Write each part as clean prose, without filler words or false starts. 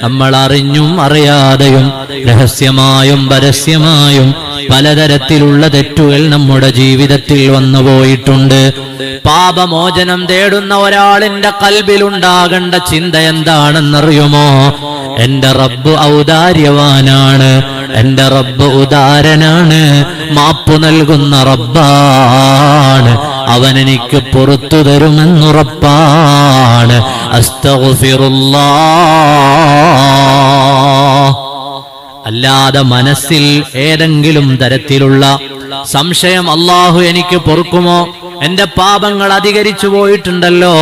നമ്മൾ അറിഞ്ഞും അറിയാതെയും രഹസ്യമായും പരസ്യമായും പലതരത്തിലുള്ള തെറ്റുകൾ നമ്മുടെ ജീവിതത്തിൽ വന്നുപോയിട്ടുണ്ട്. പാപമോചനം തേടുന്ന ഒരാളിന്റെ കൽബിലുണ്ടാകേണ്ട ചിന്ത എന്താണെന്നറിയുമോ? എന്റെ റബ്ബ് ഔദാര്യവാനാണ്, എന്റെ റബ്ബ് ഉദാരനാണ്, മാപ്പു നൽകുന്ന റബ്ബാണ്, അവൻ എനിക്ക് പുറത്തു തരുമെന്നുറപ്പാണ്. അസ്തഗ്ഫിറുല്ലാഹ്. അല്ലാതെ മനസ്സിൽ ഏതെങ്കിലും തരത്തിലുള്ള സംശയം, അല്ലാഹു എനിക്ക് പൊറുക്കുമോ, എന്റെ പാപങ്ങൾ അധികരിച്ചു പോയിട്ടുണ്ടല്ലോ,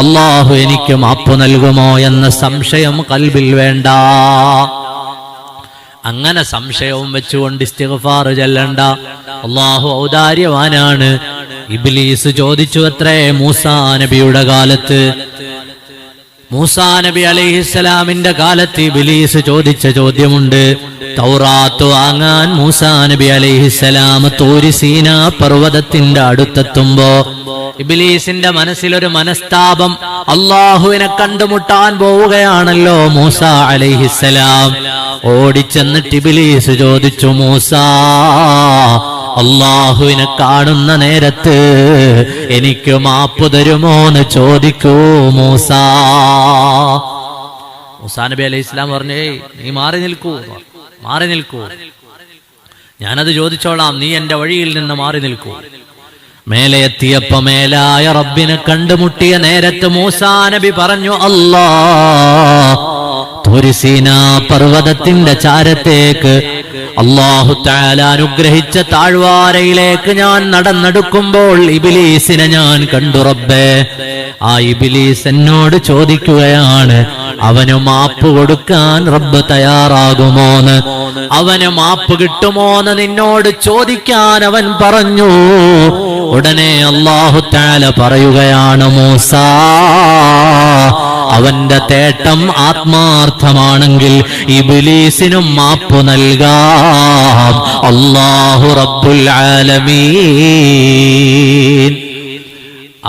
അല്ലാഹു എനിക്ക് മാപ്പ് നൽകുമോ എന്ന സംശയം കൽബിൽ വേണ്ട. അങ്ങനെ സംശയവും വെച്ചുകൊണ്ട് ഇസ്തിഗ്ഫാർ ചൊല്ലണ്ട. അല്ലാഹു ഔദാര്യവാനാണ്. ഇബ്ലീസ് ചോദിച്ചു അത്രേ മൂസാ നബിയുടെ കാലത്ത്. മൂസാ നബി അലൈഹിസ്സലാമിന്റെ കാലത്ത് ഇബ്ലീസ് ചോദിച്ച ചോദ്യമുണ്ട്. തൗറാത്ത് വാങ്ങാൻ മൂസാ നബി അലൈഹിസ്സലാം തൂരി സീനാ പർവ്വതത്തിന്റെ അടുത്തെത്തുമ്പോ ഇബ്ലീസിന്റെ മനസ്സിലൊരു മനസ്താപം. അള്ളാഹുവിനെ കണ്ടുമുട്ടാൻ പോവുകയാണല്ലോ മൂസാ അലൈഹിസ്സലാം. ഓടിച്ചെന്നിട്ട് ഇബ്ലീസ് ചോദിച്ചു, മൂസാ, അള്ളാഹുവിനെ കാണുന്ന നേരത്ത് എനിക്ക് മാപ്പ് തരുമോന്ന് ചോദിക്കൂ മൂസാ. മൂസാ നബി അലൈഹി ഇസ്ലാം പറഞ്ഞേ, നീ മാറി നിൽക്കൂ, മാറി നിൽക്കൂ, ഞാനത് ചോദിച്ചോളാം, നീ എന്റെ വഴിയിൽ നിന്ന് മാറി നിൽക്കൂ. മേലെ എത്തിയപ്പോ മേലായ റബ്ബിനെ കണ്ടുമുട്ടിയ നേരത്ത് മൂസാ നബി പറഞ്ഞു, തൂരി സീനാ പർവ്വതത്തിന്റെ ചാരത്തേക്ക് അല്ലാഹു തആല അനുഗ്രഹിച്ച താഴ്വാരയിലേക്ക് ഞാൻ നടന്നെടുക്കുമ്പോൾ ഇബ്ലീസിനെ ഞാൻ കണ്ടു റബ്ബേ. ആ ഇബ്ലീസ് എന്നോട് ചോദിക്കുകയാണ്, അവന് മാപ്പ് കൊടുക്കാൻ റബ്ബ് തയ്യാറാകുമോന്ന്, അവന് മാപ്പ് കിട്ടുമോന്ന് നിന്നോട് ചോദിക്കാൻ അവൻ പറഞ്ഞു. ഉടനെ അല്ലാഹു തആല പറയുകയാണ്, മൂസാ, അവന്റെ തേട്ടം ആത്മാർത്ഥമാണെങ്കിൽ ഇബ്ലീസിനും മാപ്പ് നൽകാം. അല്ലാഹു റബ്ബുൽ ആലമീൻ.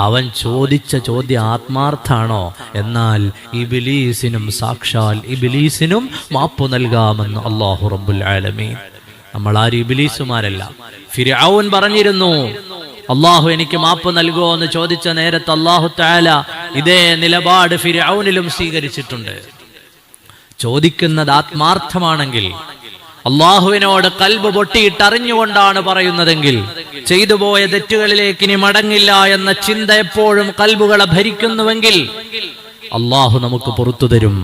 അവൻ ചോദിച്ച ചോദ്യം ആത്മാർത്ഥാണോ, എന്നാൽ ഇബ്ലീസിനും സാക്ഷാൽ ഇബ്ലീസിനും മാപ്പ് നൽകാമെന്ന് അല്ലാഹു റബ്ബുൽ ആലമീൻ. നമ്മൾ ആരും ഇബ്ലീസുമാരല്ല. ഫിർഔൻ പറഞ്ഞിരുന്നു, അല്ലാഹു എനിക്ക് മാപ്പ് നൽകുമോ എന്ന് ചോദിച്ച നേരത്ത് അല്ലാഹു തആല ഇതേ നിലപാട് ഫിർഔനിലും സ്വീകരിച്ചിട്ടുണ്ട്. ചോദിക്കുന്നത് ആത്മാർത്ഥമാണെങ്കിൽ, അള്ളാഹുവിനോട് കൽബ് പൊട്ടിയിട്ട് അറിഞ്ഞുകൊണ്ടാണ് പറയുന്നതെങ്കിൽ, ചെയ്തു പോയ തെറ്റുകളിലേക്ക് ഇനി മടങ്ങില്ല എന്ന ചിന്ത എപ്പോഴും കൽബുകളെ ഭരിക്കുന്നുവെങ്കിൽ അള്ളാഹു നമുക്ക് പുറത്തു തരും.